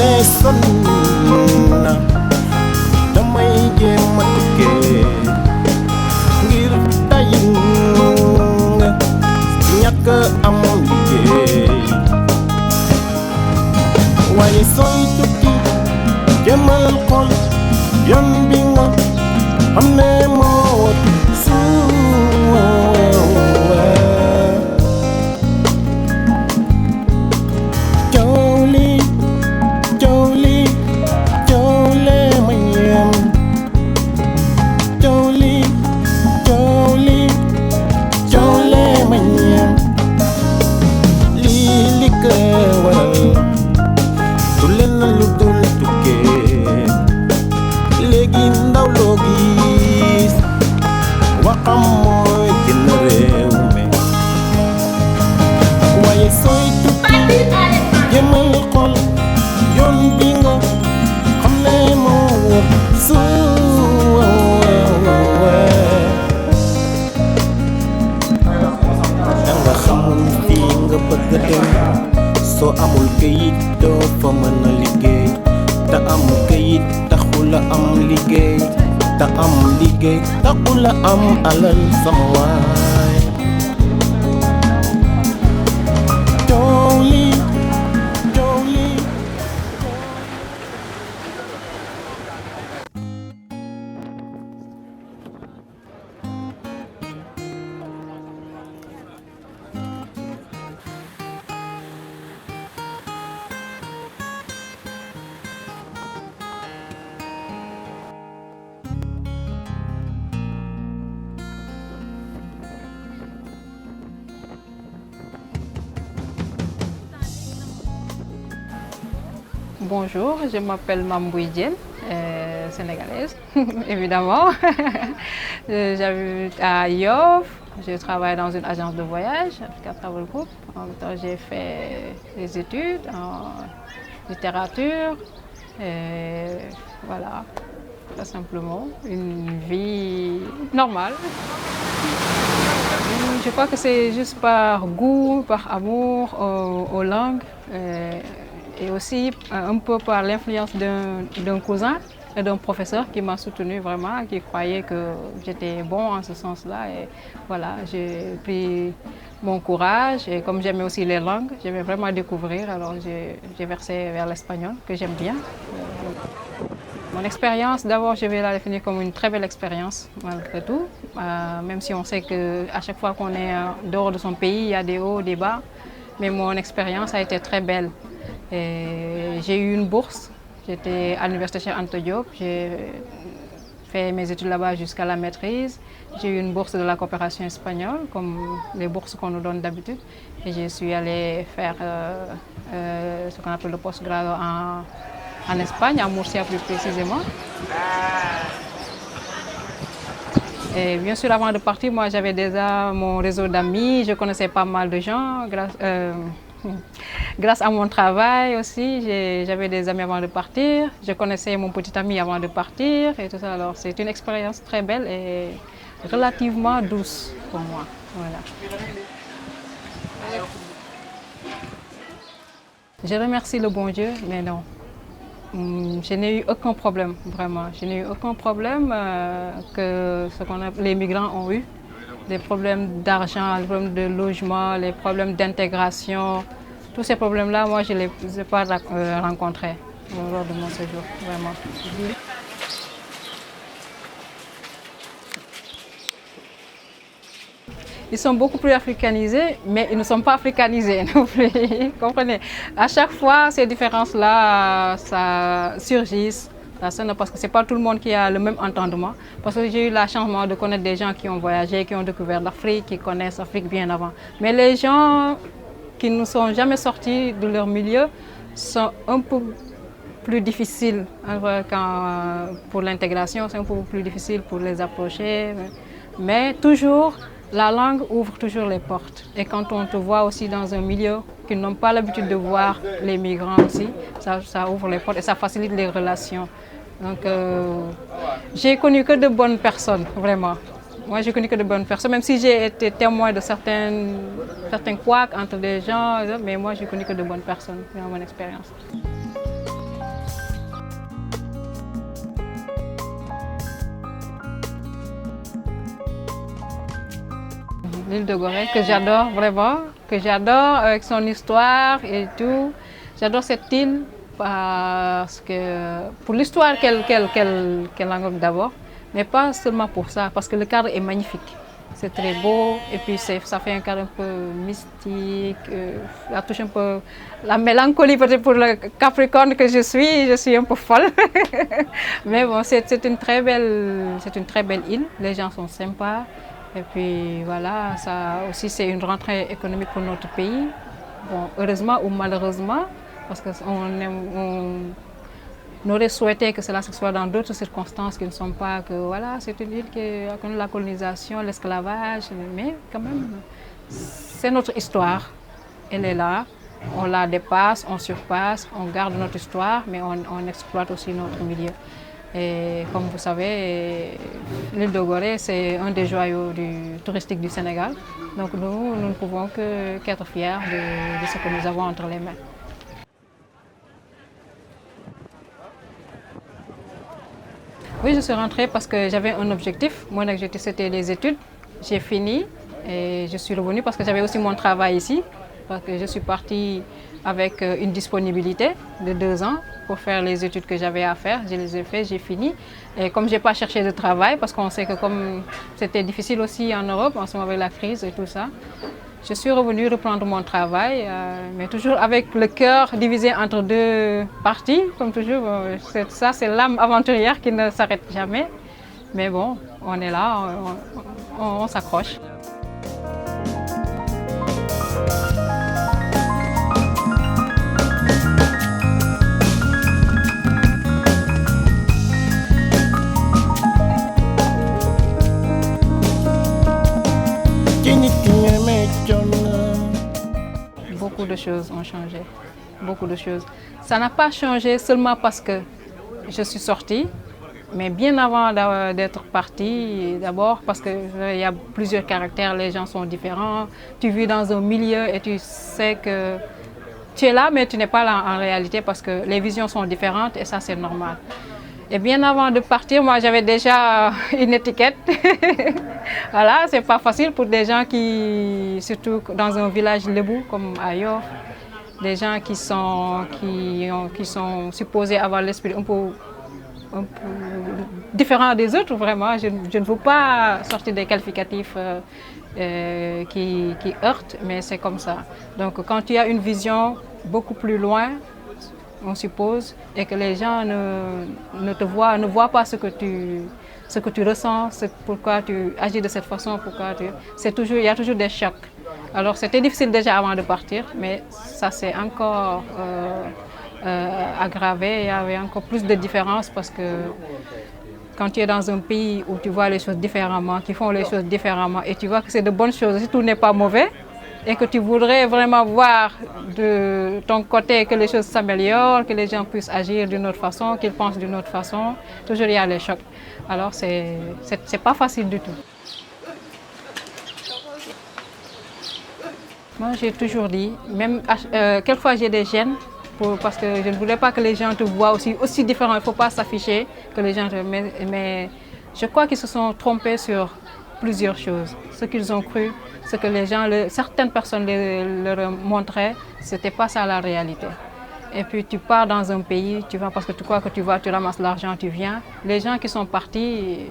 ne sonn na damay jéem a tukkee ngir tayin nga ñàkk am liggéey waaye sooy tukki jëmal xol yoon bi nga xam ne moo wër soo amul këyit doo fa mën a liggéey te am këyit taxula am liggéey te am liggéey taxula am alal sama waay coow li Bonjour, je m'appelle Mambouy Diène, sénégalaise, évidemment. J'habite à Yoff, je travaille dans une agence de voyage, Africa Travel Group. En même temps, j'ai fait des études en littérature, et voilà, tout simplement, une vie normale. Je crois que c'est juste par goût, par amour aux langues. Et aussi un peu par l'influence d'un cousin et d'un professeur qui m'a soutenu vraiment, qui croyait que j'étais bon en ce sens-là. Et voilà, j'ai pris mon courage et comme j'aimais aussi les langues, j'aimais vraiment découvrir, alors j'ai versé vers l'espagnol, que j'aime bien. Mon expérience, d'abord, je vais la définir comme une très belle expérience, malgré tout. Même si on sait qu'à chaque fois qu'on est dehors de son pays, il y a des hauts, des bas. Mais mon expérience a été très belle. J'ai eu une bourse, j'étais à l'université Cheikh Anta Diop, j'ai fait mes études là-bas jusqu'à la maîtrise. J'ai eu une bourse de la coopération espagnole, comme les bourses qu'on nous donne d'habitude. Et je suis allée faire ce qu'on appelle le postgrad en Espagne, à Murcia plus précisément. Et bien sûr, avant de partir, moi j'avais déjà mon réseau d'amis, je connaissais pas mal de gens. Grâce à mon travail aussi, j'avais des amis avant de partir. Je connaissais mon petit ami avant de partir et tout ça. Alors c'est une expérience très belle et relativement douce pour moi. Voilà. Je remercie le bon Dieu, mais non. Je n'ai eu aucun problème, vraiment. Je n'ai eu aucun problème que les migrants ont eu. Les problèmes d'argent, les problèmes de logement, les problèmes d'intégration. Tous ces problèmes-là, moi, je ne les ai pas rencontrés lors de mon séjour, vraiment. Ils sont beaucoup plus africanisés, mais ils ne sont pas africanisés non plus. Comprenez? À chaque fois, ces différences-là, ça surgissent. Parce que ce n'est pas tout le monde qui a le même entendement. Parce que j'ai eu la chance de connaître des gens qui ont voyagé, qui ont découvert l'Afrique, qui connaissent l'Afrique bien avant. Mais les gens qui ne sont jamais sortis de leur milieu sont un peu plus difficiles pour l'intégration, c'est un peu plus difficile pour les approcher. Mais toujours, la langue ouvre toujours les portes. Et quand on te voit aussi dans un milieu qui n'ont pas l'habitude de voir les migrants aussi, ça ouvre les portes et ça facilite les relations. Donc, j'ai connu que de bonnes personnes, vraiment. Moi, j'ai connu que de bonnes personnes, même si j'ai été témoin de certains couacs entre des gens, mais moi, j'ai connu que de bonnes personnes dans mon expérience. l'île de Gorée, que j'adore vraiment, que j'adore avec son histoire et tout. J'adore cette île parce que, pour l'histoire qu'elle englobe d'abord, mais pas seulement pour ça, parce que le cadre est magnifique. C'est très beau et puis ça fait un cadre un peu mystique, ça touche un peu la mélancolie peut-être pour le Capricorne que je suis un peu folle. Mais bon, c'est une très belle île, les gens sont sympas et puis voilà, ça aussi c'est une rentrée économique pour notre pays. Bon, heureusement ou malheureusement, parce on aurait souhaité que cela se soit dans d'autres circonstances qui ne sont pas que voilà, c'est une île qui a connu la colonisation, l'esclavage, mais quand même, c'est notre histoire. Elle est là, on la dépasse, on surpasse, on garde notre histoire, mais on exploite aussi notre milieu. Et comme vous savez, l'île de Gorée, c'est un des joyaux touristiques du Sénégal. Donc nous ne pouvons qu'être fiers de ce que nous avons entre les mains. Oui, je suis rentrée parce que j'avais un objectif. Mon objectif, c'était les études. J'ai fini et je suis revenue parce que j'avais aussi mon travail ici. Parce que je suis partie avec une disponibilité de 2 ans pour faire les études que j'avais à faire. Je les ai faites, j'ai fini. Et comme je n'ai pas cherché de travail, parce qu'on sait que comme c'était difficile aussi en Europe, en ce moment avec la crise et tout ça, je suis revenue reprendre mon travail, mais toujours avec le cœur divisé entre 2 parties, comme toujours. Ça, c'est l'âme aventurière qui ne s'arrête jamais. Mais bon, on est là, on s'accroche. Beaucoup de choses ont changé, beaucoup de choses. Ça n'a pas changé seulement parce que je suis sortie, mais bien avant d'être partie, d'abord parce qu'il y a plusieurs caractères, les gens sont différents. Tu vis dans un milieu et tu sais que tu es là, mais tu n'es pas là en réalité parce que les visions sont différentes et ça c'est normal. Et bien avant de partir, moi j'avais déjà une étiquette. Voilà, c'est pas facile pour des gens qui, surtout dans un village lébou comme à Yoff, des gens qui sont supposés avoir l'esprit un peu différent des autres, vraiment. Je ne veux pas sortir des qualificatifs qui heurtent, mais c'est comme ça. Donc quand tu as une vision beaucoup plus loin, on suppose, et que les gens ne voient pas ce que tu ressens, pourquoi tu agis de cette façon, il y a toujours des chocs. Alors c'était difficile déjà avant de partir, mais ça s'est encore aggravé, il y avait encore plus de différences parce que quand tu es dans un pays où tu vois les choses différemment, qui font les choses différemment, et tu vois que c'est de bonnes choses, si tout n'est pas mauvais, et que tu voudrais vraiment voir de ton côté que les choses s'améliorent, que les gens puissent agir d'une autre façon, qu'ils pensent d'une autre façon, toujours il y a les chocs. Alors c'est pas facile du tout. Moi j'ai toujours dit, même quelquefois j'ai des gênes, parce que je ne voulais pas que les gens te voient aussi différent, il ne faut pas s'afficher que les gens mais je crois qu'ils se sont trompés sur plusieurs choses. Ce qu'ils ont cru, ce que certaines personnes leur montraient, ce n'était pas ça la réalité. Et puis tu pars dans un pays, tu vas parce que tu crois que tu vas, tu ramasses l'argent, tu viens. Les gens qui sont partis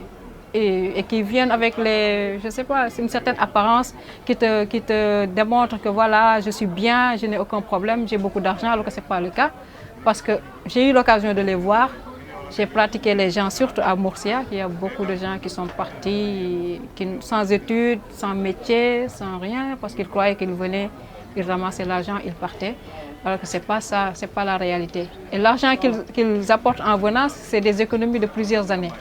et qui viennent avec je sais pas, une certaine apparence qui te démontre que voilà, je suis bien, je n'ai aucun problème, j'ai beaucoup d'argent, alors que ce n'est pas le cas. Parce que j'ai eu l'occasion de les voir. J'ai pratiqué les gens, surtout à Murcia, il y a beaucoup de gens qui sont partis sans études, sans métier, sans rien, parce qu'ils croyaient qu'ils venaient, ils ramassaient l'argent, ils partaient. Alors que ce n'est pas ça, ce n'est pas la réalité. Et l'argent qu'ils apportent en venant, c'est des économies de plusieurs années.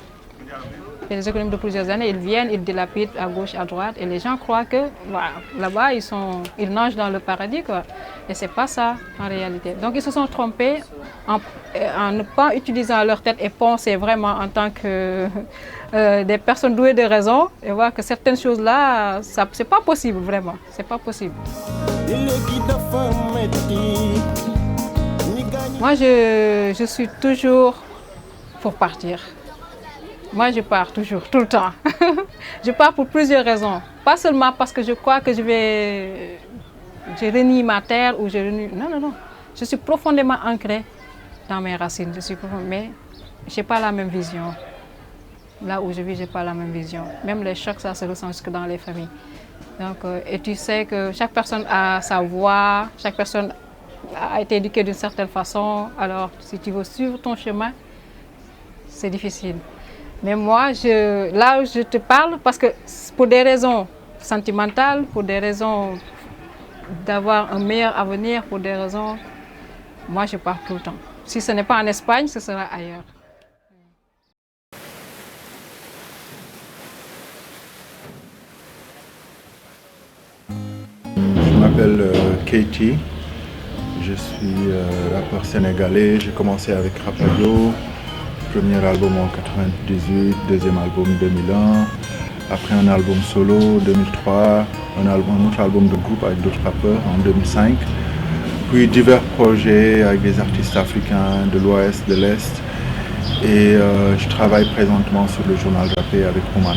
C'est des économies de plusieurs années, ils viennent, ils dilapident à gauche, à droite, et les gens croient que voilà, là-bas, ils nagent dans le paradis, quoi. Et ce n'est pas ça en réalité. Donc ils se sont trompés en ne pas utilisant leur tête et penser vraiment en tant que des personnes douées de raison, et voir que certaines choses-là, ce n'est pas possible, vraiment. C'est pas possible. Moi, je suis toujours pour partir. Moi, je pars toujours, tout le temps. Je pars pour plusieurs raisons. Pas seulement parce que je crois que je renie ma terre ou je renie... Non, non, non. Je suis profondément ancrée dans mes racines. Mais je n'ai pas la même vision. Là où je vis, je n'ai pas la même vision. Même les chocs, ça se ressent jusque dans les familles. Donc, et tu sais que chaque personne a sa voix, chaque personne a été éduquée d'une certaine façon. Alors, si tu veux suivre ton chemin, c'est difficile. Mais moi, là où je te parle, parce que pour des raisons sentimentales, pour des raisons d'avoir un meilleur avenir, pour des raisons, moi je pars tout le temps. Si ce n'est pas en Espagne, ce sera ailleurs. Je m'appelle Keyti, je suis rappeur sénégalais, j'ai commencé avec Rapadio, premier album en 98, deuxième album 2001, après un album solo 2003, un autre album de groupe avec d'autres rappeurs en 2005, puis divers projets avec des artistes africains de l'Ouest, de l'Est, et je travaille présentement sur le journal Rappé avec Roman.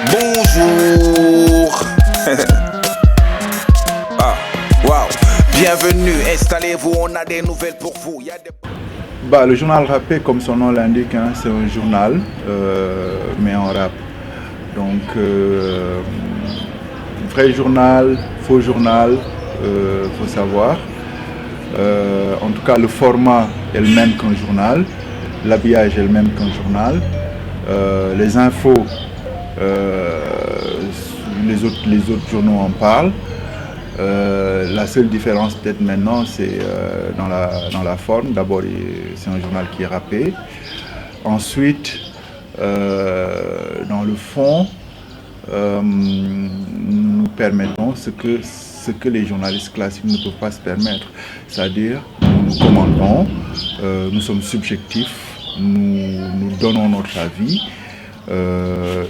Bonjour. Wow. Bienvenue, installez-vous, on a des nouvelles pour vous. Le journal Rappé, comme son nom l'indique, hein, c'est un journal, mais en rap. Donc, vrai journal, faux journal, faut savoir. En tout cas, le format est le même qu'un journal, l'habillage est le même qu'un journal, les infos, les autres journaux en parlent. La seule différence peut-être maintenant, c'est dans la forme. D'abord, c'est un journal qui est rappé. Ensuite, dans le fond, nous permettons ce que les journalistes classiques ne peuvent pas se permettre. C'est-à-dire, nous commandons, nous sommes subjectifs, nous donnons notre avis.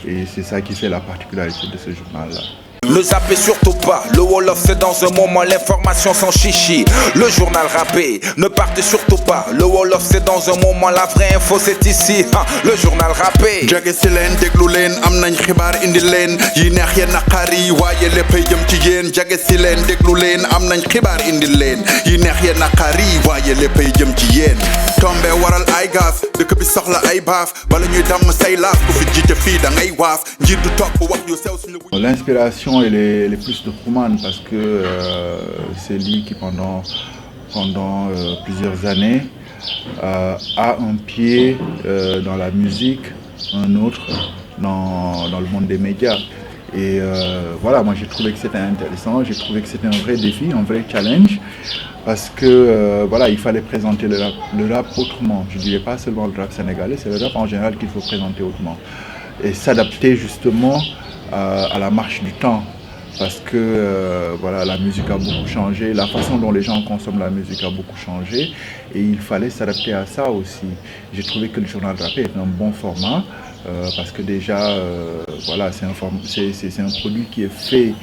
Et c'est ça qui fait la particularité de ce journal-là. Ne zappez surtout pas, le Wolof c'est dans un moment, l'information sans chichi. Le journal rappé, ne partez surtout pas, le Wolof c'est dans un moment, la vraie info c'est ici, le journal rappé. Jage si leen déglu leen am nañ xibaar indi leen yi neex ya naqari waaye léppay jëm ci yéen. Jage si leen déglu leen am nañ xibaar indi leen yi neex ya naqari waaye léppay jëm ci yéen. Tombe waral ay gaaf dëkk bi soxla ay baaf bala ñuy damm say laaf ku fi jiite fii da ngay waaf njiit du topp wax yu sew suñu. L'inspiration elle est plus de Roman parce que c'est lui qui pendant plusieurs années a un pied dans la musique, un autre dans le monde des médias. Et voilà, moi j'ai trouvé que c'était intéressant, j'ai trouvé que c'était un vrai défi, un vrai challenge, parce que voilà, il fallait présenter le rap autrement. Je ne dirais pas seulement le rap sénégalais, c'est le rap en général qu'il faut présenter autrement. Et s'adapter justement à la marche du temps. Parce que voilà, la musique a beaucoup changé, la façon dont les gens consomment la musique a beaucoup changé et il fallait s'adapter à ça aussi. J'ai trouvé que le journal Rappé est un bon format parce que déjà, voilà, c'est un produit qui est fait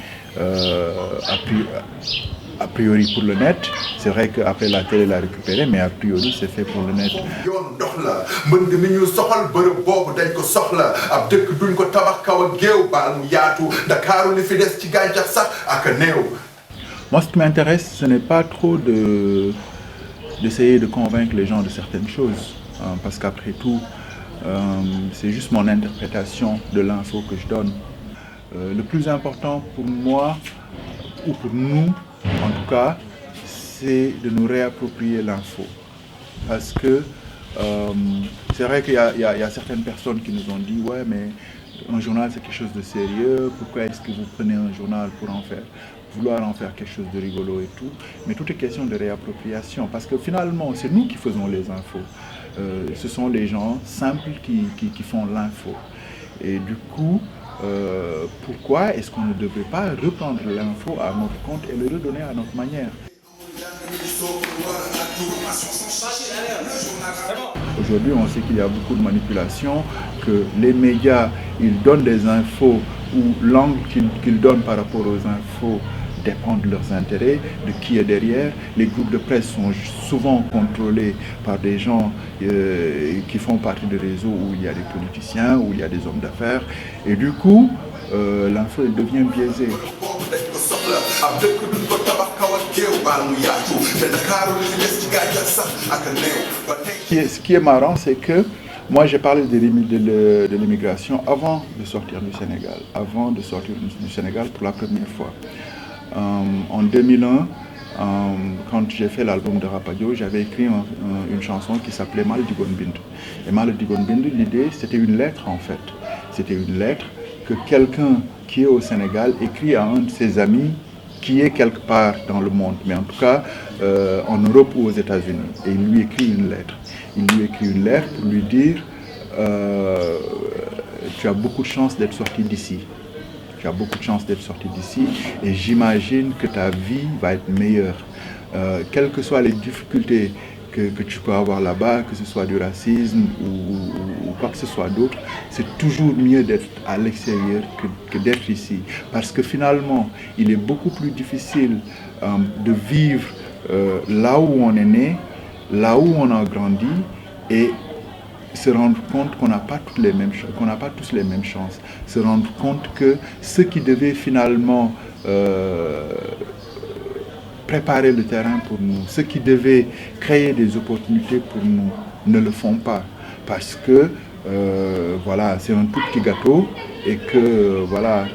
a priori pour le net. C'est vrai qu'après la télé l'a récupéré, mais a priori c'est fait pour le net. Yoon dox la mën mi ñu soxal bërëb boobu dañ ko soxla ab dëkk duñ ko tabax kaw ak géew baal mu yaatu Dakaaru li fi des ci gàncax sax ak néew. Moi ce qui m'intéresse ce n'est pas trop d'essayer de convaincre les gens de certaines choses hein, parce qu'après tout c'est juste mon interprétation de l'info que je donne. Le plus important pour moi ou pour nous en tout cas, c'est de nous réapproprier l'info. Parce que c'est vrai qu'il y a certaines personnes qui nous ont dit « Ouais, mais un journal c'est quelque chose de sérieux, pourquoi est-ce que vous prenez un journal pour vouloir en faire quelque chose de rigolo et tout ?» Mais tout est question de réappropriation. Parce que finalement, c'est nous qui faisons les infos. Ce sont les gens simples qui font l'info. Et du coup, pourquoi est-ce qu'on ne devrait pas reprendre l'info à notre compte et le redonner à notre manière? Aujourd'hui, on sait qu'il y a beaucoup de manipulation, que les médias ils donnent des infos où l'angle qu'ils donnent par rapport aux infos dépend de leurs intérêts, de qui est derrière. Les groupes de presse sont souvent contrôlés par des gens qui font partie de réseaux où il y a des politiciens, où il y a des hommes d'affaires. Et du coup, l'info devient biaisée. Ce qui est marrant, c'est que moi j'ai parlé de l'immigration avant de sortir du Sénégal, pour la première fois. En 2001, quand j'ai fait l'album de Rapadio, j'avais écrit une chanson qui s'appelait Mal Digon Bind. Et Mal Digon Bind, l'idée, c'était une lettre en fait. C'était une lettre que quelqu'un qui est au Sénégal écrit à un de ses amis qui est quelque part dans le monde, mais en tout cas en Europe ou aux États-Unis. Et il lui écrit une lettre. Il lui écrit une lettre pour lui dire tu as beaucoup de chance d'être sorti d'ici. Tu as beaucoup de chance d'être sorti d'ici et j'imagine que ta vie va être meilleure. Quelles que soient les difficultés que tu peux avoir là-bas, que ce soit du racisme ou quoi que ce soit d'autre, c'est toujours mieux d'être à l'extérieur que d'être ici. Parce que finalement, il est beaucoup plus difficile de vivre là où on est né, là où on a grandi et se rendre compte qu'on n'a pas toutes les mêmes choses, qu'on n'a pas tous les mêmes chances, se rendre compte que ceux qui devaient finalement préparer le terrain pour nous, ceux qui devaient créer des opportunités pour nous, ne le font pas parce que voilà, c'est un tout petit gâteau et que voilà,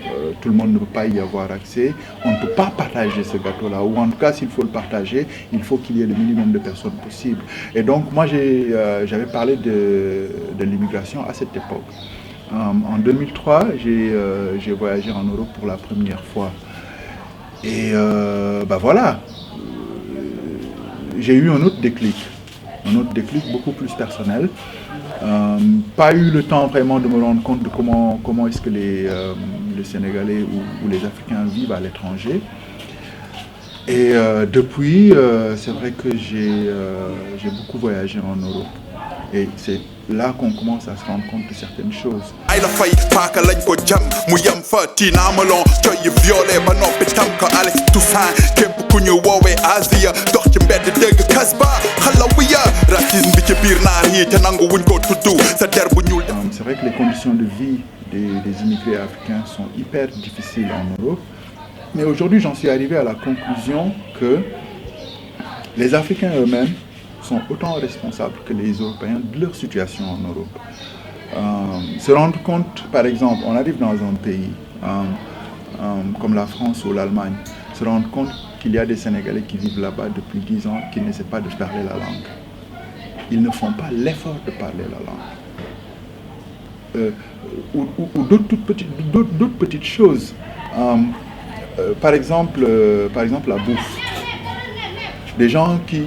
tout le monde ne peut pas y avoir accès. On ne peut pas partager ce gâteau-là, ou en tout cas, s'il faut le partager, il faut qu'il y ait le minimum de personnes possible. Et donc, moi, j'avais parlé de l'immigration à cette époque. En 2003, j'ai voyagé en Europe pour la première fois. Et voilà, j'ai eu un autre déclic beaucoup plus personnel. Pas eu le temps vraiment de me rendre compte de comment est-ce que les Sénégalais ou les Africains vivent à l'étranger. Et depuis, c'est vrai que j'ai beaucoup voyagé en Europe. Et c'est là qu'on commence à se rendre compte de certaines choses. C'est vrai que les conditions de vie des immigrés africains sont hyper difficiles en Europe. Mais aujourd'hui, j'en suis arrivé à la conclusion que les Africains eux-mêmes sont autant responsables que les Européens de leur situation en Europe. Se rendre compte, par exemple, on arrive dans un pays comme la France ou l'Allemagne, se rendre compte qu'il y a des Sénégalais qui vivent là-bas depuis 10 ans, qui n'essaient pas de parler la langue. Ils ne font pas l'effort de parler la langue. Ou d'autres petites choses. Par exemple, la bouffe. Des gens qui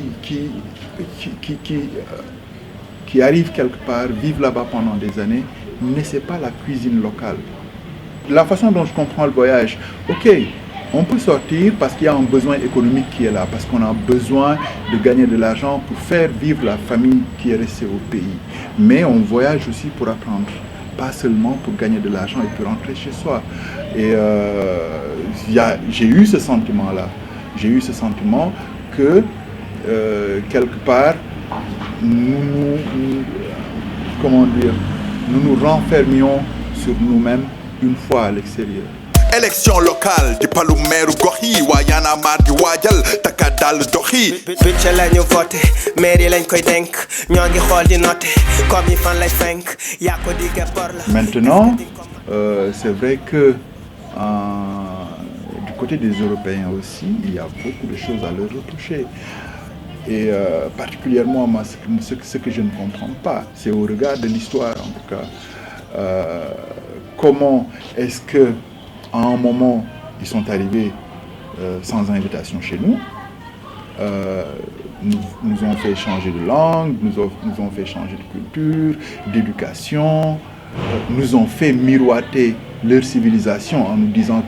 arrivent quelque part, vivent là-bas pendant des années, n'essaient pas la cuisine locale. La façon dont je comprends le voyage, ok, on peut sortir parce qu'il y a un besoin économique qui est là, parce qu'on a besoin de gagner de l'argent pour faire vivre la famille qui est restée au pays. Mais on voyage aussi pour apprendre, pas seulement pour gagner de l'argent et pour rentrer chez soi. Et j'ai eu ce sentiment-là. J'ai eu ce sentiment que quelque part, nous nous renfermions sur nous-mêmes une fois à l'extérieur. Élection locale di palu meeru gox yi waa Y'en a marre di waajal takka dal dox yi budget la ñu voté mairie lañ koy denk ñoo ngi xool di noté comme yi fan lay fenk yaa ko digge bor la. Maintenant, c'est vrai que du côté des Européens aussi, il y a beaucoup de choses à leur reprocher. Et particulièrement, moi, ce que je ne comprends pas, c'est au regard de l'histoire en tout cas. Comment est-ce que à un moment, ils sont arrivés sans invitation chez nous, nous ont fait changer de langue, nous ont fait changer de culture, d'éducation, nous ont fait miroiter leur civilisation en nous disant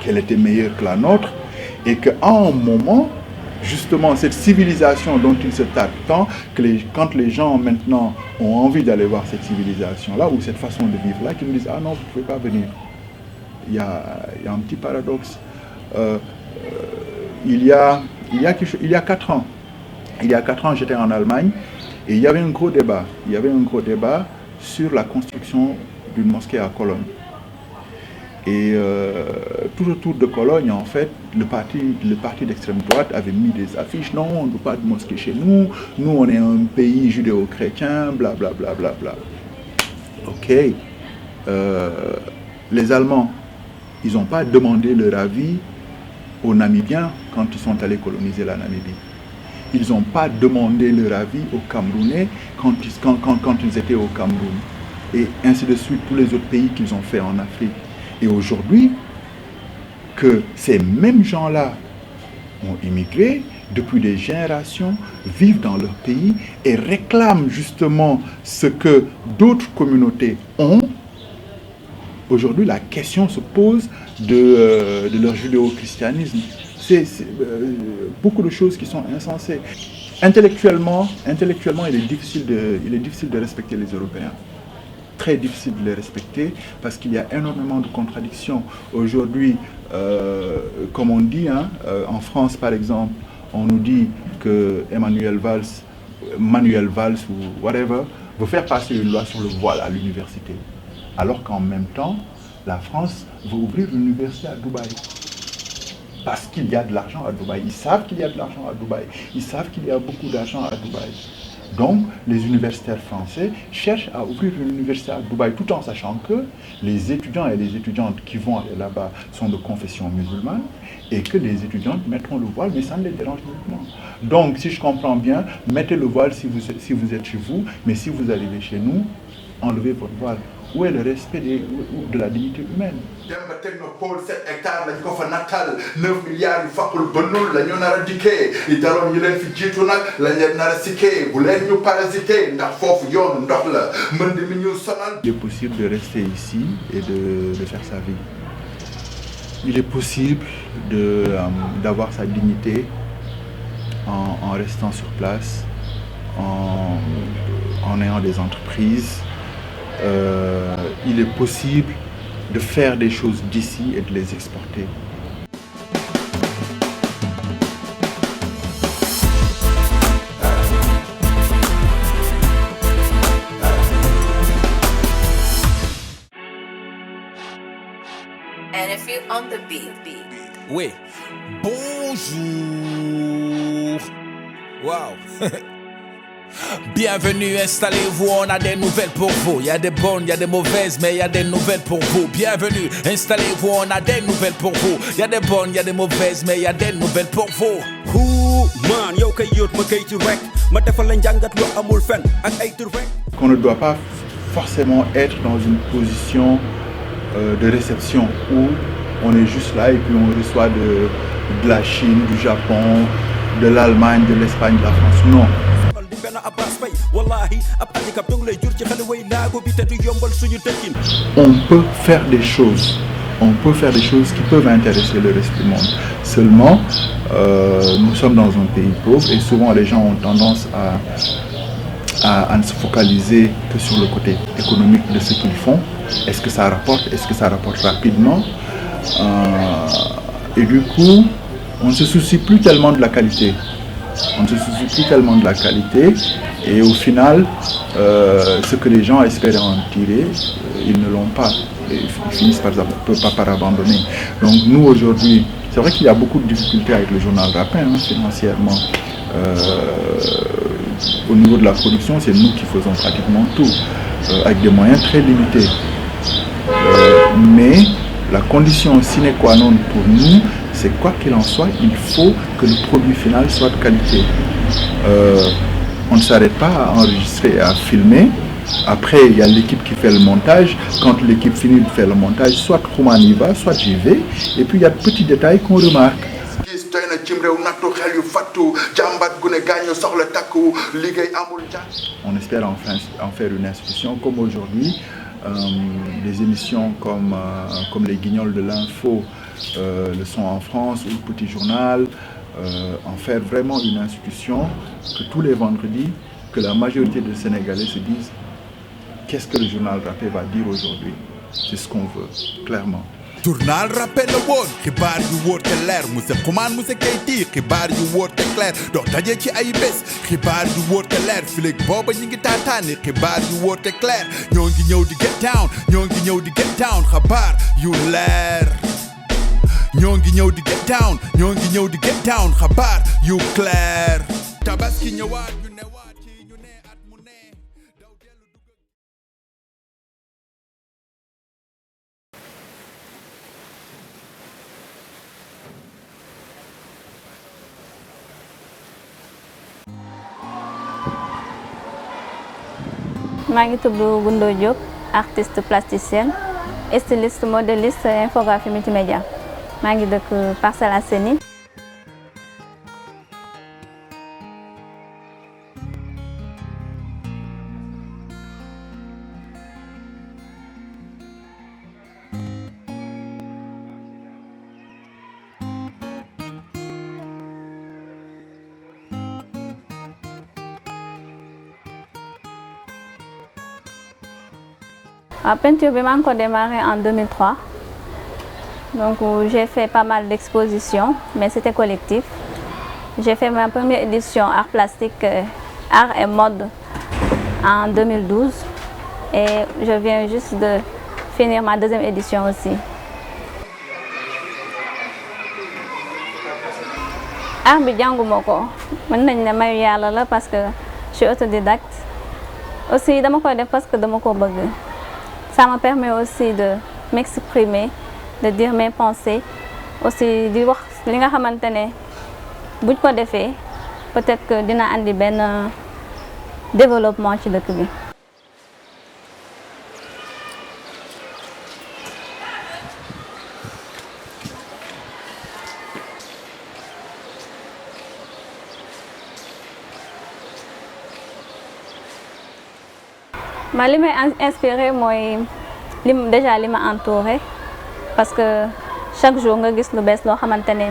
qu'elle était meilleure que la nôtre, et qu'à un moment, justement cette civilisation dont ils se tâtent tant, que quand les gens maintenant ont envie d'aller voir cette civilisation-là ou cette façon de vivre-là, qu'ils me disent « Ah non, vous ne pouvez pas venir ». Il y a un petit paradoxe. Il y a 4 ans, j'étais en Allemagne et il y avait un gros débat. Il y avait un gros débat sur la construction d'une mosquée à Cologne. Et tout autour de Cologne, en fait, le parti d'extrême droite avait mis des affiches. Non, on ne veut pas de mosquée chez nous. Nous, on est un pays judéo-chrétien, blablabla. Bla, bla, bla. Ok. Les Allemands, ils n'ont pas demandé leur avis aux Namibiens quand ils sont allés coloniser la Namibie. Ils n'ont pas demandé leur avis aux Camerounais quand ils étaient au Cameroun. Et ainsi de suite, tous les autres pays qu'ils ont fait en Afrique. Et aujourd'hui, que ces mêmes gens-là ont immigré depuis des générations, vivent dans leur pays et réclament justement ce que d'autres communautés ont, aujourd'hui la question se pose de leur judéo-christianisme. C'est beaucoup de choses qui sont insensées. Intellectuellement, il est difficile de respecter les Européens. Très difficile de les respecter parce qu'il y a énormément de contradictions. Aujourd'hui, comme on dit, en France par exemple, on nous dit que Manuel Valls ou whatever veut faire passer une loi sur le voile à l'université. Alors qu'en même temps, la France veut ouvrir une université à Dubaï. Parce qu'il y a de l'argent à Dubaï. Ils savent qu'il y a de l'argent à Dubaï. Ils savent qu'il y a beaucoup d'argent à Dubaï. Donc, les universitaires français cherchent à ouvrir une université à Dubaï tout en sachant que les étudiants et les étudiantes qui vont aller là-bas sont de confession musulmane et que les étudiantes mettront le voile, mais ça ne les dérange nullement. Donc, si je comprends bien, mettez le voile si vous êtes chez vous, mais si vous arrivez chez nous, enlevez votre voile. Où est le respect de la dignité humaine? Demba Technopole 7 hectares lañ ko fa nattal 9 milliards yu faqul bënnul la ñu nar a dikkee li daloon ñu leen fi jiitu nag lañ leen nar a sikkee bu leen ñu parasité ndax foofu yoonu ndox la mën di mi ñu sonal. Il est possible de rester ici et de faire sa vie. Il est possible d'avoir sa dignité en restant sur place, en ayant des entreprises. Il est possible de faire des choses d'ici et de les exporter. And if you on the beat. Oui, bonjour. Wow. Bienvenue, installez-vous, on a des nouvelles pour vous. Il y a des bonnes, il y a des mauvaises, mais il y a des nouvelles pour vous. Bienvenue, installez-vous, on a des nouvelles pour vous. Il y a des bonnes, il y a des mauvaises, mais il y a des nouvelles pour vous. Qu'on ne doit pas forcément être dans une position de réception où on est juste là et puis on reçoit de la Chine, du Japon, de l'Allemagne, de l'Espagne, de la France. Non. On peut faire des choses. On peut faire des choses qui peuvent intéresser le reste du monde. Seulement, nous sommes dans un pays pauvre et souvent les gens ont tendance à ne se focaliser que sur le côté économique de ce qu'ils font. Est-ce que ça rapporte? Est-ce que ça rapporte rapidement? Et du coup, on ne se soucie plus tellement de la qualité. On ne se soucie plus tellement de la qualité et au final, ce que les gens espéraient en tirer, ils ne l'ont pas. Et ils finissent par abandonner. Donc nous aujourd'hui, c'est vrai qu'il y a beaucoup de difficultés avec le journal Rappin, financièrement. Au niveau de la production, c'est nous qui faisons pratiquement tout, avec des moyens très limités. Mais la condition sine qua non pour nous, c'est quoi qu'il en soit, il faut que le produit final soit de qualité. On ne s'arrête pas à enregistrer et à filmer. Après, il y a l'équipe qui fait le montage. Quand l'équipe finit de faire le montage, soit Kouman y va, soit j'y vais. Et puis il y a de petits détails qu'on remarque. On espère enfin en faire une institution comme aujourd'hui. Des émissions comme les Guignols de l'info le sont en France ou le Petit Journal en faire vraiment une institution, que tous les vendredis, que la majorité des Sénégalais se disent qu'est-ce que le journal rappé va dire aujourd'hui. C'est ce qu'on veut, clairement. Journal rappel la woon xibaar yu wóor te leer Moussa Xuman Moussa Keyti xibaar yu wóor te clair dox daje ci ay bés xibaar yu wóor te leer fileeg booba ñi ngi taataani xibaar yu wóor te clair ñoo ngi ñëw di get down ñoo ngi ñëw di get down xabaar yu leer ñoo ngi ñëw di get down ñoo ngi ñëw di get down xabaar yu clair tabaski ñëwaat ñu newaat ci ñu ne at mu ne daw dellu dugal maa ngi tudd Goundou Diop artiste plasticienne styliste modéliste infographie multimédia maa ngi dëkk Parcelles Assainies. La peinture, je l'ai démarré en 2003. Donc j'ai fait pas mal d'expositions, mais c'était collectif. J'ai fait ma première édition art plastique, art et mode en 2012. Et je viens juste de finir ma deuxième édition aussi. Art bi jànguma ko mën nañ ne mayu yàlla la parce que je suis autodidacte. Aussi dama koy def parce que dama ko bëgg. Ça me permet aussi de m'exprimer, de dire mes pensées, aussi di wax li nga xamante ne buñ ko defee peut-être que dina andi benn développement ci dëkk bi. Ma li may inspiré mooy déjà li ma entouré parce que chaque jour nga gis lu bees loo xamante ne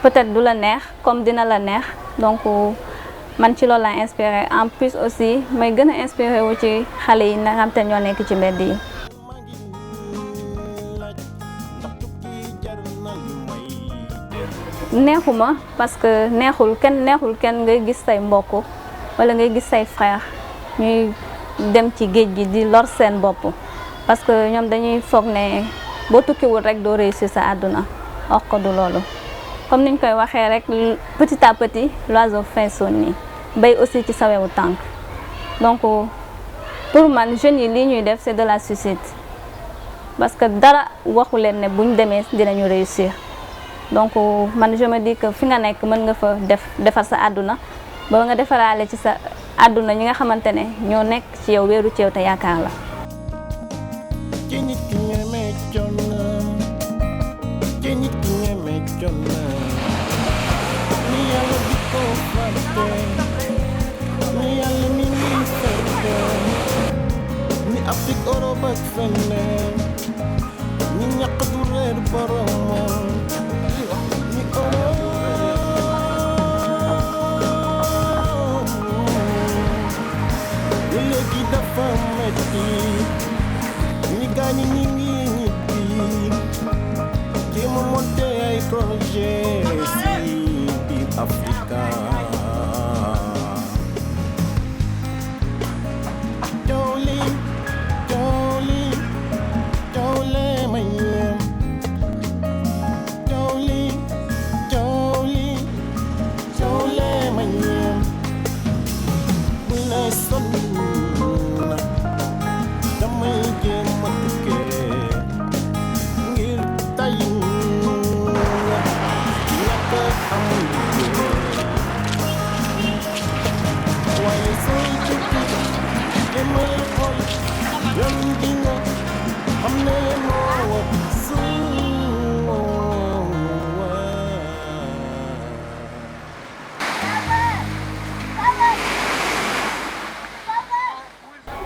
peut-être du la neex comme dina la neex donc man ci loolu la inspiré en plus aussi may gën a inspiré wu ci xale yi nga xam te ñoo nekk ci mbedd yi. neexuma parce que neexul kenn ngay gis say mbokk wala ngay gis say frère ñuy dem ci géej gi di lor seen bopp parce que ñoom dañuy foog ne boo tukkiwul rek doo réussir sa àdduna wax ko du loolu comme niñ koy waxee rek petit à petit l'oiseau fait son nid bay aussi ci sawewu tànk donc pour man jeunes yi lii ñuy def c'est de la suicide parce que dara waxu leen ne buñ demee dinañu réussir donc man je me dis que fi nga nekk mën nga fa defar sa àdduna ba nga defaraale ci sa àdduna ñi nga xamante ne ñoo nekk ci yow wéeru ci yow te yaakaar la.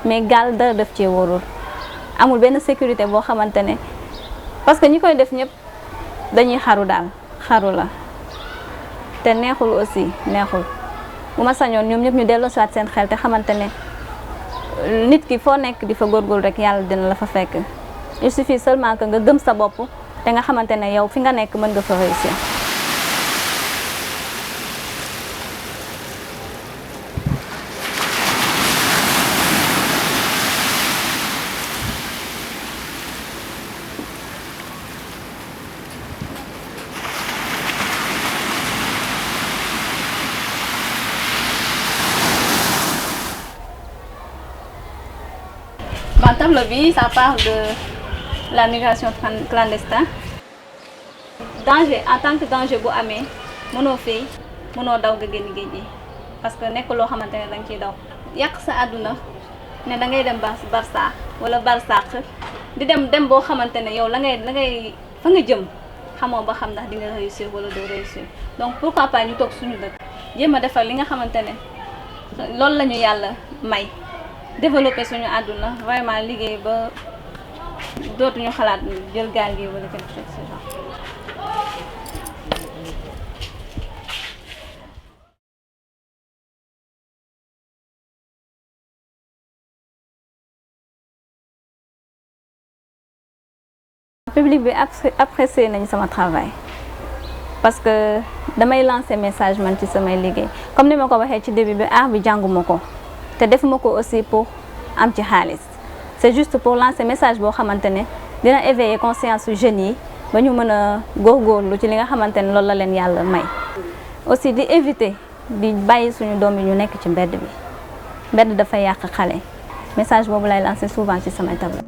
mais gaal dara def ci wóorul amul benn sécurité boo xamante ne parce que ñi koy def ñëpp dañuy xaru daal xaru la te neexul aussi neexul bu ma sañoon ñoom ñëpp ñu delloosiwaat seen xel te xamante ne nit ki foo nekk di fa góorgóorlu rek yàlla dina la fa fekk il suffit seulement que nga gëm sa bopp te nga xamante ne yow fi nga nekk mën nga fa réussir. Tableau bi ça parle de la migration clandestine. Danger en tant que danger bu amee mënoo fay mënoo daw nga génn géej gi parce que nekk loo xamante ne danga ciy daw yàq sa àdduna ne da ngay dem Barça wala Barsaq di dem boo xamante ne yow la ngay fa nga jëm xamoo ba xam ndax di nga réussir wala doo réussir donc pourquoi pas ñu toog suñu dëkk jéem a defar li nga xamante ne loolu la ñu yàlla may. Développer suñu àdduna vraiment liggéey ba dootuñu xalaat jël gaal gi wala quelque chose de ce genre. Public bi apprécié nañ sama travail parce que damay lancer message man ci samay liggéey comme ni ma ko waxee ci début bi art bi jànguma ko. te defuma ko aussi pour am ci xaalis c'est juste pour lancer message boo xamante ne dina éveiller conscience su jeunes yi ba ñu mën a góorgóorlu ci li nga xamante ne loolu la leen yàlla may. aussi di éviter di bàyyi suñu doom yi ñu nekk ci mbedd bi mbedd dafa yàq xale message boobu lay lancer souvent ci samay tableau.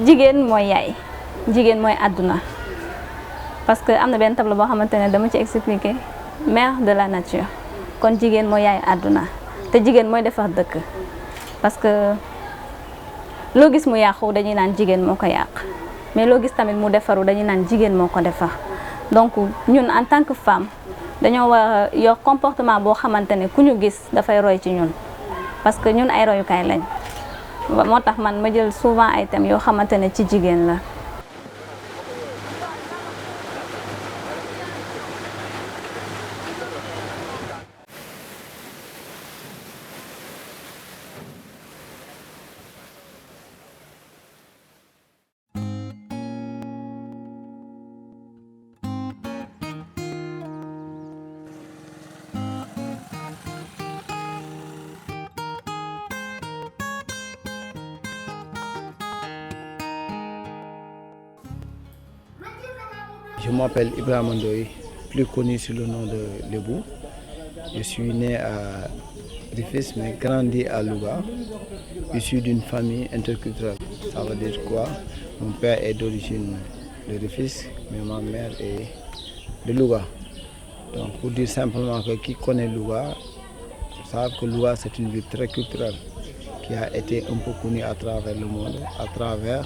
jigéen mooy yaay jigéen mooy àdduna parce que am na benn tableau boo xamante ne dama ci expliquer mère de la nature kon jigéen mooy yaay àdduna te jigéen mooy defar dëkk parce que loo gis mu yàqu dañuy naan jigéen moo ko yàq mais loo gis tamit mu defaru dañuy naan jigéen moo ko defar donc ñun en tant que femme dañoo war a yor comportement boo xamante ne ku ñu gis dafay roy ci ñun parce que ñun ay royukaay lañ. moo tax man ma jël souvent ay thèmes yoo xamante ne ci jigéen la. Je m'appelle Ibrahima Ndoye, plus connu sous le nom de Lebou. Je suis né à Rufisque mais grandi à Louga, issu d'une famille interculturelle. Ça veut dire quoi? Mon père est d'origine de Rufisque, mais ma mère est de Louga. Donc pour dire simplement que qui connaît Louga, savent que Louga c'est une ville très culturelle qui a été un peu connue à travers le monde, à travers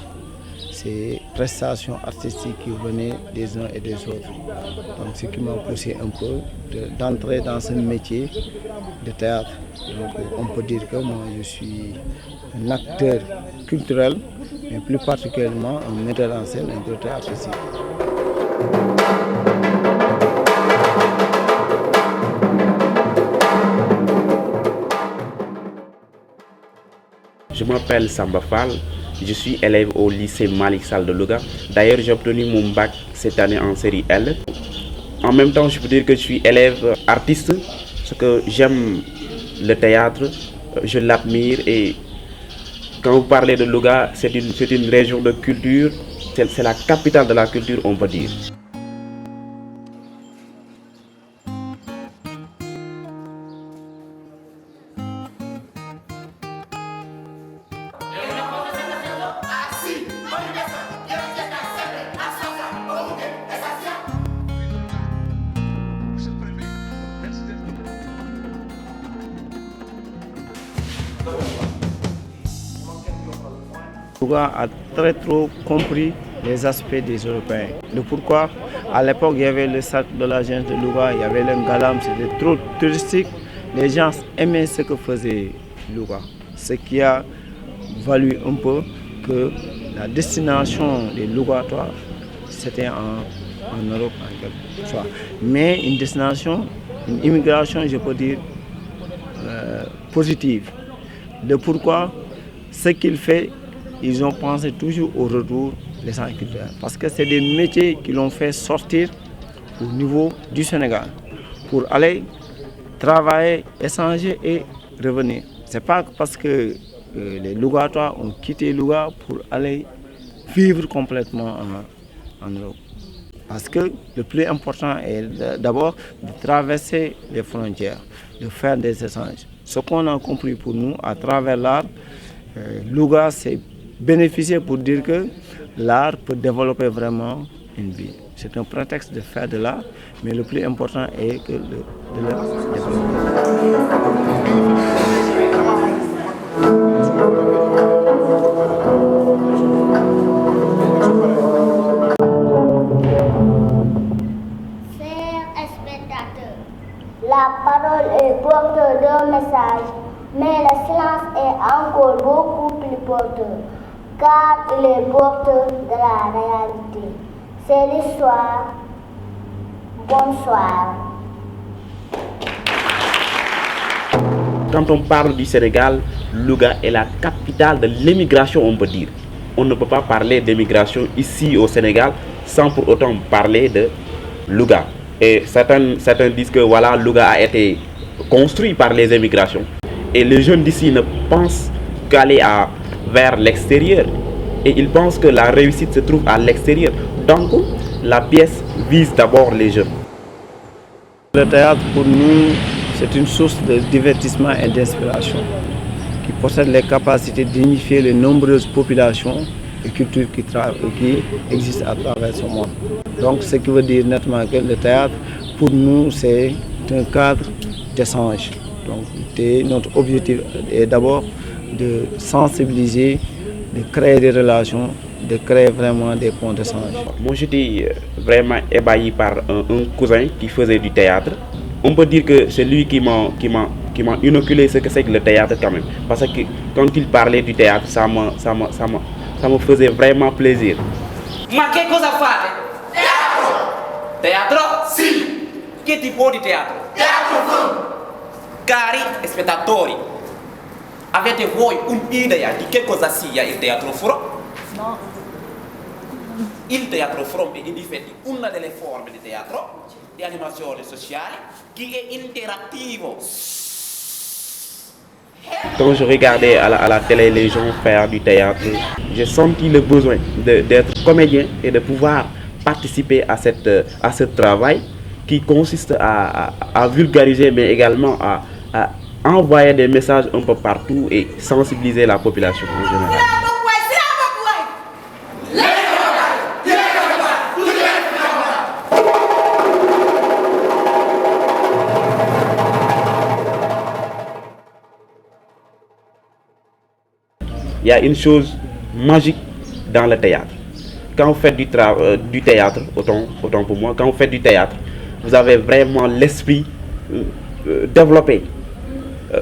ces prestations artistiques qui venaient des uns et des autres. Donc ce qui m'a poussé un peu d'entrer dans ce métier de théâtre. Donc on peut dire que moi je suis un acteur culturel, mais plus particulièrement un metteur en scène, un directeur artistique. Je m'appelle Samba Fall, je suis élève au lycée Malick Sall de Louga. D'ailleurs, j'ai obtenu mon bac cette année en série L. En même temps, je peux dire que je suis élève artiste, parce que j'aime le théâtre, je l'admire et quand vous parlez de Louga, c'est une région de culture, c'est la capitale de la culture, on peut dire. Louga a très trop compris les aspects des Européens. Le pourquoi, à l'époque, il y avait le sac de l'agence de Louga, il y avait le Ngalam, c'était trop touristique. Les gens aimaient ce que faisait Louga. Ce qui a valu un peu que la destination des Lougatois, c'était en Europe en quelque sorte. Mais une destination, une immigration, je peux dire, positive. Le pourquoi, ce qu'il fait, ils ont pensé toujours au retour des agriculteurs. Parce que c'est des métiers qui l'ont fait sortir au niveau du Sénégal pour aller travailler, échanger et revenir. Ce n'est pas parce que les Lougatois ont quitté Louga pour aller vivre complètement en Europe. Parce que le plus important est d'abord de traverser les frontières, de faire des échanges. Ce qu'on a compris pour nous à travers l'art, Louga s'est bénéficié pour dire que l'art peut développer vraiment une vie. C'est un prétexte de faire de l'art, mais le plus important est que de le développer. La parole est porteuse d'un message, mais le silence est encore beaucoup plus porteur, car il est porteur de la réalité. C'est l'histoire. Bonsoir. Quand on parle du Sénégal, Louga est la capitale de l'émigration, on peut dire. On ne peut pas parler d'émigration ici au Sénégal sans pour autant parler de Louga. Et certains disent que voilà, Louga a été construit par les émigrations. Et les jeunes d'ici ne pensent qu'aller vers l'extérieur. Et ils pensent que la réussite se trouve à l'extérieur. Donc, la pièce vise d'abord les jeunes. Le théâtre, pour nous, c'est une source de divertissement et d'inspiration qui possède les capacités d'unifier les nombreuses populations et cultures qui existent à travers ce monde. Donc, ce qui veut dire nettement que le théâtre, pour nous, c'est un cadre d'échange. Donc, notre objectif est d'abord de sensibiliser, de créer des relations, de créer vraiment des ponts d'échange. Moi, j'étais vraiment ébahi par un cousin qui faisait du théâtre. On peut dire que c'est lui qui m'a inoculé ce que c'est que le théâtre quand même. Parce que quand il parlait du théâtre, ça me faisait vraiment plaisir. Ma che cosa fate? Teatro! Teatro? Sì! Che tipo di teatro? Teatro! Cari spettatori, avete voi un'idea di che cosa sia il teatro foro? No. Il teatro foro è in effetti una delle forme di teatro, di animazione sociale, che è interattivo. Quand je regardais à la télé les gens faire du théâtre, j'ai senti le besoin d'être comédien et de pouvoir participer à ce travail qui consiste à vulgariser mais également à envoyer des messages un peu partout et sensibiliser la population en général. Il y a une chose magique dans le théâtre. Quand vous faites du théâtre, autant pour moi, quand vous faites du théâtre, vous avez vraiment l'esprit développé.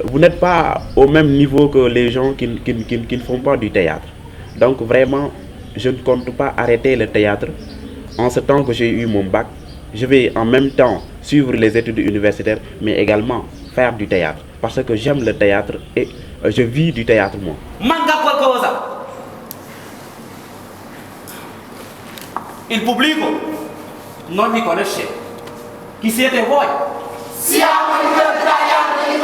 Vous n'êtes pas au même niveau que les gens qui ne font pas du théâtre. Donc vraiment, je ne compte pas arrêter le théâtre. En ce temps que j'ai eu mon bac, je vais en même temps suivre les études universitaires, mais également faire du théâtre. Parce que j'aime le théâtre et je vis du théâtre moi. Manca qualcosa. Il pubblico non mi conosce. Chi siete voi? Siamo i italiani di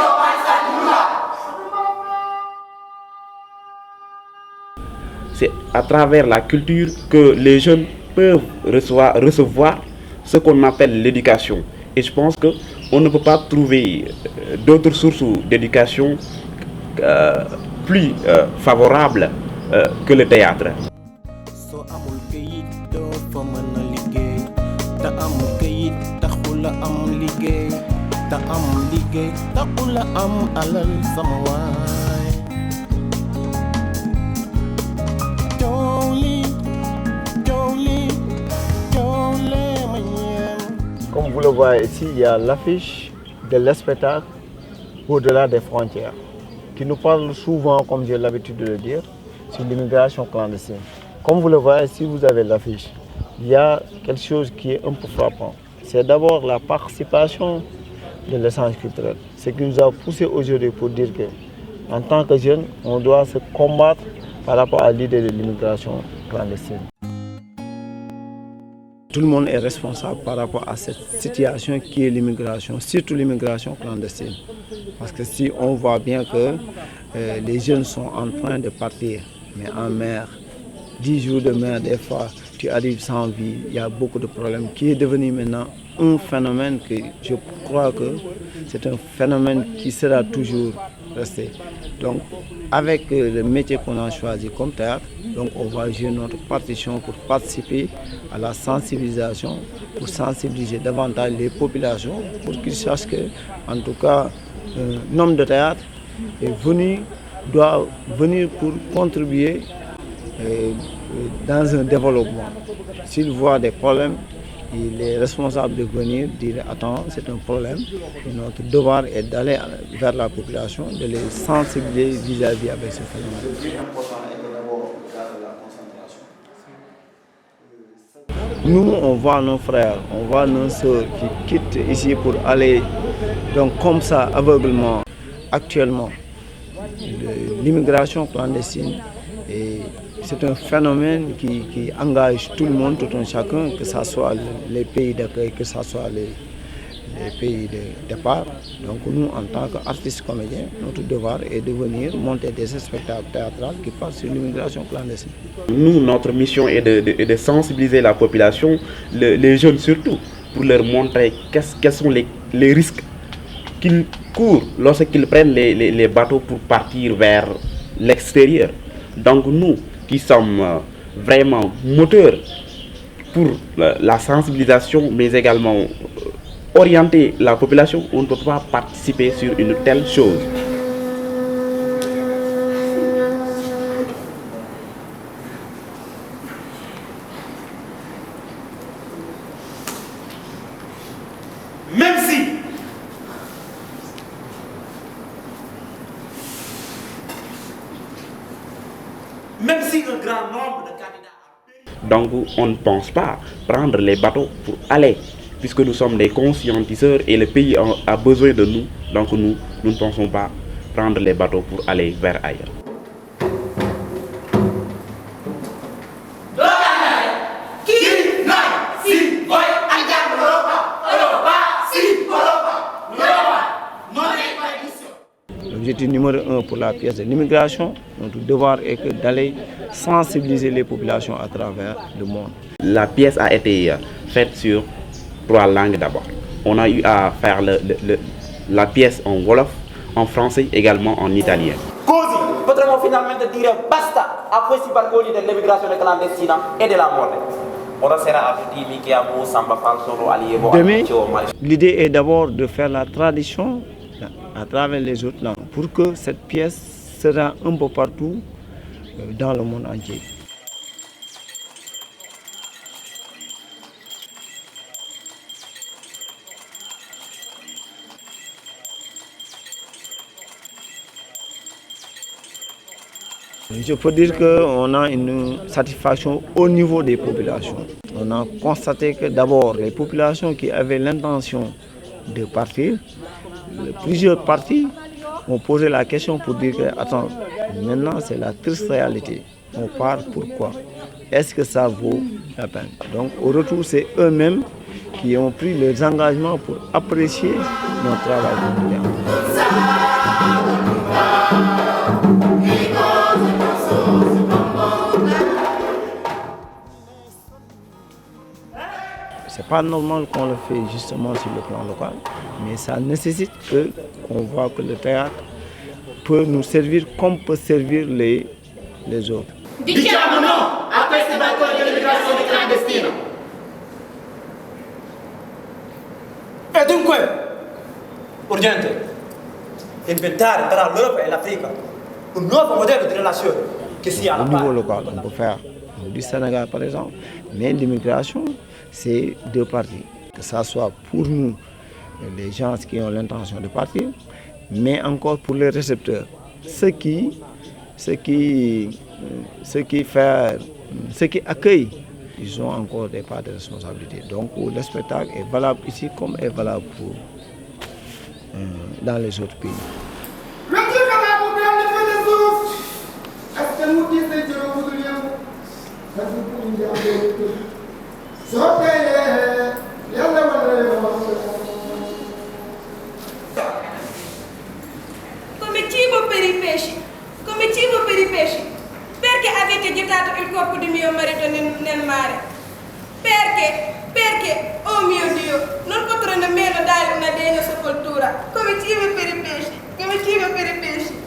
C'est à travers la culture que les jeunes peuvent recevoir ce qu'on appelle l'éducation. Et je pense qu'on ne peut pas trouver d'autres sources d'éducation plus favorables que le théâtre. vous le voyez ici, il y a l'affiche de l'espectacle au-delà des frontières, qui nous parle souvent, comme j'ai l'habitude de le dire, sur l'immigration clandestine. Comme vous le voyez ici, vous avez l'affiche. Il y a quelque chose qui est un peu frappant. C'est d'abord la participation de l'échange culturel. Ce qui nous a poussé aujourd'hui pour dire qu'en tant que jeunes, on doit se combattre par rapport à l'idée de l'immigration clandestine. Tout le monde est responsable par rapport à cette situation qui est l'immigration, surtout l'immigration clandestine. Parce que si on voit bien que les jeunes sont en train de partir, mais en mer, 10 jours de mer, des fois, tu arrives sans vie, il y a beaucoup de problèmes, qui est devenu maintenant un phénomène que je crois que c'est un phénomène qui sera toujours resté. Donc, avec le métier qu'on a choisi comme théâtre, donc on va jouer notre partition pour participer à la sensibilisation, pour sensibiliser davantage les populations, pour qu'ils sachent que, en tout cas, un homme de théâtre doit venir pour contribuer dans un développement. S'il voit des problèmes, il est responsable de venir dire attends, c'est un problème. Notre devoir est d'aller vers la population, de les sensibiliser vis-à-vis avec ce phénomène. Nous, on voit nos frères, on voit nos sœurs qui quittent ici pour aller, donc comme ça, aveuglement, actuellement. L'immigration clandestine, c'est un phénomène qui engage tout le monde, tout un chacun, que ce soit les pays d'accueil, que ce soit les pays de départ. Donc nous, en tant qu'artistes comédiens, notre devoir est de venir monter des spectacles théâtraux qui parlent sur l'immigration clandestine. Nous, notre mission est de sensibiliser la population, les jeunes surtout, pour leur montrer quels sont les risques qu'ils courent lorsqu'ils prennent les bateaux pour partir vers l'extérieur. Donc nous, qui sommes vraiment moteurs pour la sensibilisation, mais également orienter la population, on ne peut pas participer sur une telle chose. Même si un grand nombre de candidats... Donc on ne pense pas prendre les bateaux pour aller, puisque nous sommes des conscientiseurs et le pays a besoin de nous. Donc nous ne pensons pas prendre les bateaux pour aller vers ailleurs. L'objectif numéro 1 pour la pièce de l'immigration, notre devoir est d'aller sensibiliser les populations à travers le monde. La pièce a été faite sur 3 langues d'abord. On a eu à faire la pièce en wolof, en français, également en italien. Così potremo finalmente dire basta a questi barconi dell'emigrazione clandestina e della morte. Demain, l'idée est d'abord de faire la tradition à travers les autres langues pour que cette pièce sera un peu partout dans le monde entier. Je peux dire qu'on a une satisfaction au niveau des populations. On a constaté que d'abord les populations qui avaient l'intention de partir, plusieurs partis ont posé la question pour dire que, attends, maintenant c'est la triste réalité. On part pourquoi? Est-ce que ça vaut la peine? Donc au retour, c'est eux-mêmes qui ont pris les engagements pour apprécier notre travail quotidien. C'est pas normal qu'on le fait justement sur le plan local, mais ça nécessite qu'on voit que le théâtre peut nous servir comme peut servir les autres. Diciamo no a questi barconi dell'emigrazione clandestina. E dunque, urgente, inventare tra l'Europa e l'Africa un nuovo modello di relazione che sia alla Au niveau local, on peut faire du Sénégal par exemple, mais l'immigration, c'est 2 parties. que ça soit pour nous, les gens qui ont l'intention de partir, mais encore pour les récepteurs, ceux qui accueillent, ils ont encore des parts de responsabilité. Donc le spectacle est valable ici comme est valable dans les autres pays. Come cibo per i pesci, perché avete gettato il corpo di mio marito nel mare? Perché, oh mio Dio, non potrò nemmeno dare una degna sepoltura, come cibo per i pesci, come cibo per i pesci.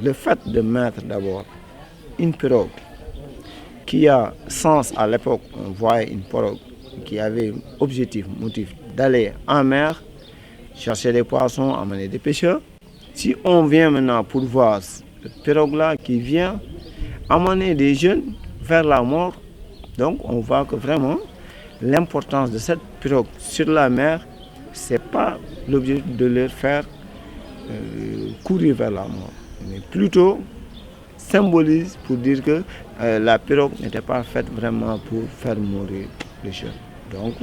Le fait de mettre d'abord une pirogue qui a sens à l'époque, on voyait une pirogue qui avait objectif, motif d'aller en mer, chercher des poissons, amener des pêcheurs. Si on vient maintenant pour voir cette pirogue-là qui vient amener des jeunes vers la mort, donc on voit que vraiment l'importance de cette pirogue sur la mer, ce n'est pas l'objectif de leur faire courir vers la mort, mais plutôt symbolise pour dire que la pirogue n'était pas faite vraiment pour faire mourir les jeunes. Donc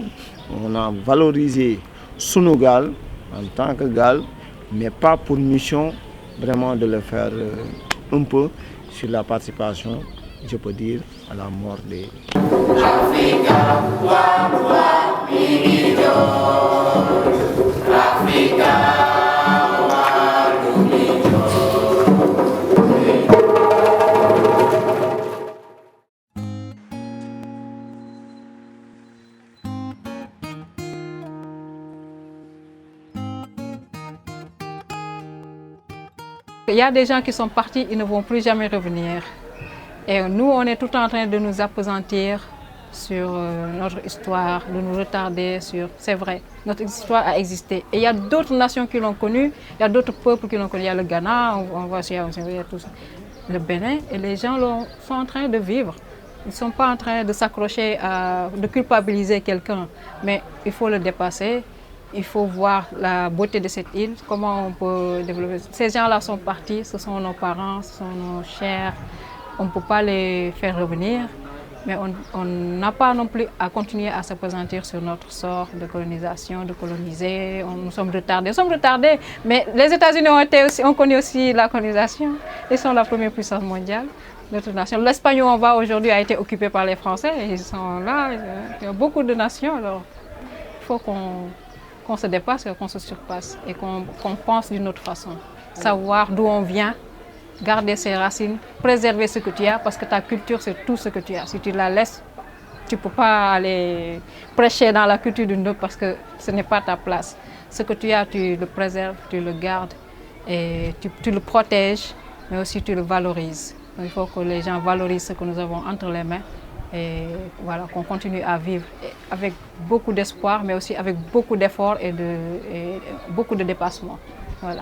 on a valorisé Sunugal en tant que Gal, mais pas pour mission vraiment de le faire un peu sur la participation, je peux dire, à la mort des... Il y a des gens qui sont partis, ils ne vont plus jamais revenir. Et nous, on est tout en train de nous appesantir sur notre histoire, de nous retarder sur... C'est vrai, notre histoire a existé. Et il y a d'autres nations qui l'ont connue, il y a d'autres peuples qui l'ont connue. Il y a le Ghana, on voit aussi, tout ça. Le Bénin, et les gens sont en train de vivre. Ils ne sont pas en train de s'accrocher, de culpabiliser quelqu'un. Mais il faut le dépasser. Il faut voir la beauté de cette île, comment on peut développer. Ces gens-là sont partis, ce sont nos parents, ce sont nos chers. On ne peut pas les faire revenir, mais on n'a pas non plus à continuer à s'appesantir sur notre sort de colonisation, de coloniser. Nous sommes retardés, mais les États-Unis ont connu aussi la colonisation. Ils sont la première puissance mondiale. Notre nation. L'Espagne où on va aujourd'hui a été occupée par les Français. Ils sont là, il y a beaucoup de nations. Alors il faut qu'on se dépasse, qu'on se surpasse et qu'on pense d'une autre façon. Savoir d'où on vient, garder ses racines, préserver ce que tu as, parce que ta culture, c'est tout ce que tu as. Si tu la laisses, tu ne peux pas aller prêcher dans la culture d'une autre parce que ce n'est pas ta place. ce que tu as, tu le préserves, tu le gardes et tu le protèges, mais aussi tu le valorises. Donc, il faut que les gens valorisent ce que nous avons entre les mains et voilà, qu'on continue à vivre avec beaucoup d'espoir, mais aussi avec beaucoup d'efforts et beaucoup de dépassement. Voilà.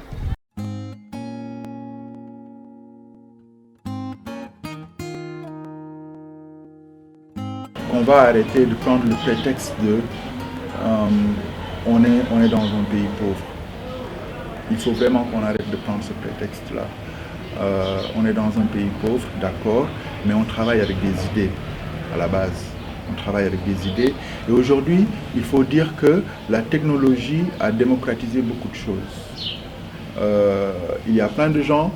On va arrêter de prendre le prétexte de on est dans un pays pauvre. Il faut vraiment qu'on arrête de prendre ce prétexte-là. On est dans un pays pauvre, d'accord, mais on travaille avec des idées à la base. On travaille avec des idées. Et aujourd'hui, il faut dire que la technologie a démocratisé beaucoup de choses. Il y a plein de gens,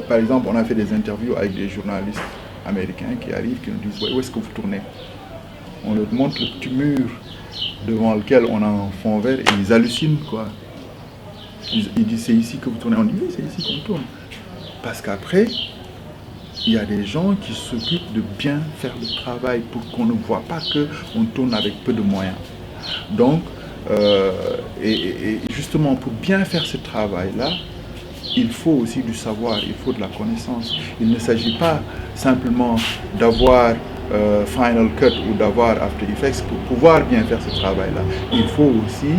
par exemple, on a fait des interviews avec des journalistes américains qui arrivent, qui nous disent où est-ce que vous tournez? On leur montre le petit mur devant lequel on a un fond vert et ils hallucinent, quoi. Ils disent c'est ici que vous tournez. On dit oui, c'est ici qu'on tourne. Parce qu'après, il y a des gens qui s'occupent de bien faire le travail pour qu'on ne voit pas qu'on tourne avec peu de moyens. Donc, et justement, pour bien faire ce travail-là, il faut aussi du savoir, il faut de la connaissance. Il ne s'agit pas simplement d'avoir Final Cut ou d'avoir After Effects pour pouvoir bien faire ce travail-là. Il faut aussi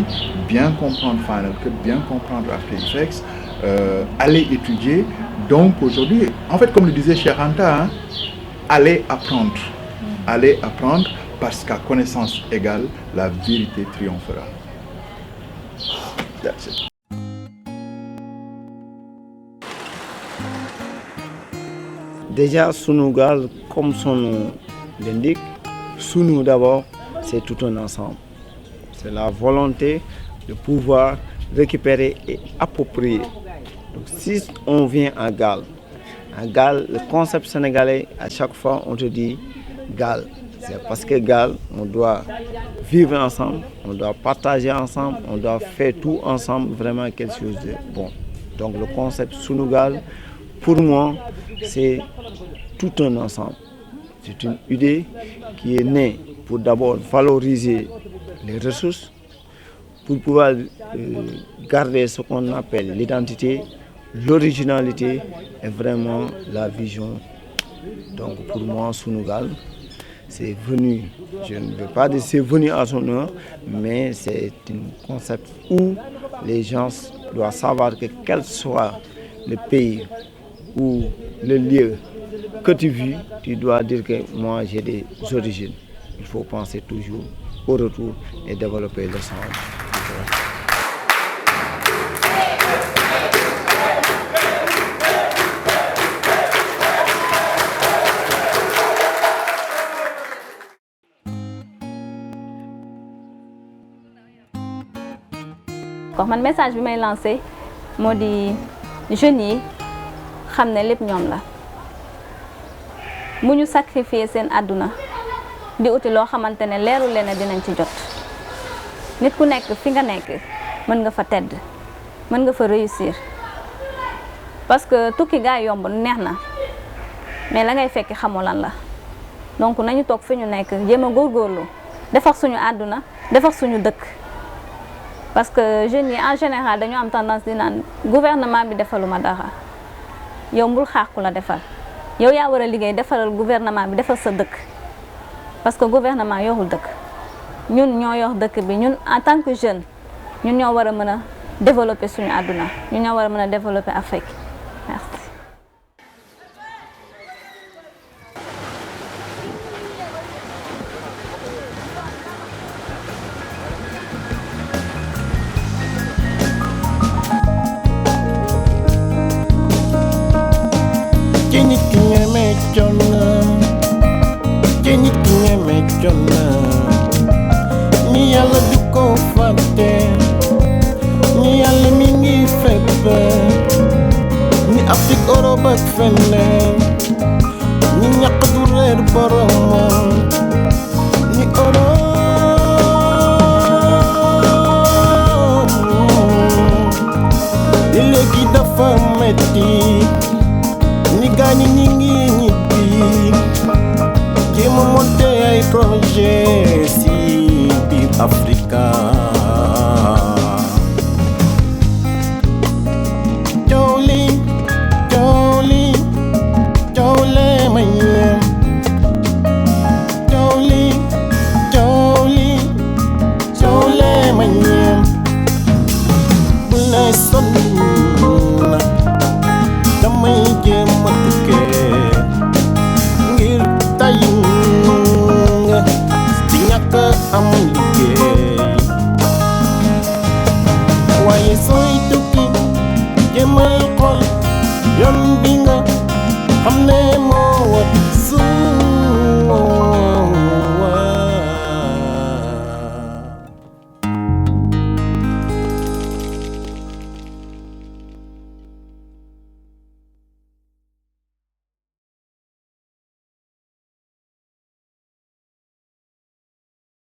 bien comprendre Final Cut, bien comprendre After Effects, aller étudier. Donc aujourd'hui, en fait, comme le disait Cheikh Anta, hein, aller apprendre. Aller apprendre parce qu'à connaissance égale, la vérité triomphera. That's it. Déjà, Sunugal, comme son nom l'indique, Sunu d'abord, c'est tout un ensemble. C'est la volonté de pouvoir récupérer et approprier. Donc, si on vient à Gal, le concept sénégalais, à chaque fois, on te dit Gal. C'est parce que Gal, on doit vivre ensemble, on doit partager ensemble, on doit faire tout ensemble, vraiment quelque chose de bon. Donc, le concept Sunugal, pour moi, c'est tout un ensemble. C'est une idée qui est née pour d'abord valoriser les ressources, pour pouvoir garder ce qu'on appelle l'identité, l'originalité et vraiment la vision. Donc pour moi, Sunugal, c'est venu, je ne veux pas dire c'est venu à son heure, mais c'est un concept où les gens doivent savoir que quel soit le pays ou le lieu que tu vis, tu dois dire que moi j'ai des origines. Il faut penser toujours au retour et développer le sens. Comme un message que je lancé, je dis jeunes yi xam ne lépp ñoom la mu ñu sacrifier seen àdduna di uti loo xamante ne leerul leen ne dinañ ci jot nit ku nekk fi nga nekk mën nga fa tedd mën nga fa réussir parce que tukki gaa yomb neex na mais la ngay fekk xamoo lan la donc nañu toog fi ñu nekk jéem a góorgóorlu defar suñu àdduna defar suñu dëkk parce que jeunes yi en général dañu am tendance di naan gouvernement bi defaluma dara yow mbul xaar ku la defal yow yaa war a liggéey defaral gouvernement bi defal sa dëkk parce que gouvernement yorul dëkk ñun ñoo yor dëkk bi ñun en tant que jeune ñun ñoo war a mën a développer suñu àdduna ñun ñoo war a mën a développer Afrique merci. Ni yàlla du ko fàtte ni yàlla mi ngi fépp ni Afrique Europe ak feneen ni ñaq du reer boromam ni Europe di léegi dafa metti ni gaañi ñi ngi ñibbi jéem a monter ay projet si biir Africa. Jolly, jolly, jolly, my yeah. Jolly, jolly, jolly, my yeah. Buleson, damay jéem a tukkee ngir taying di ñàkk am liggéey. Waaye sooy tukki jéemal xool yoon bi nga xam ne moo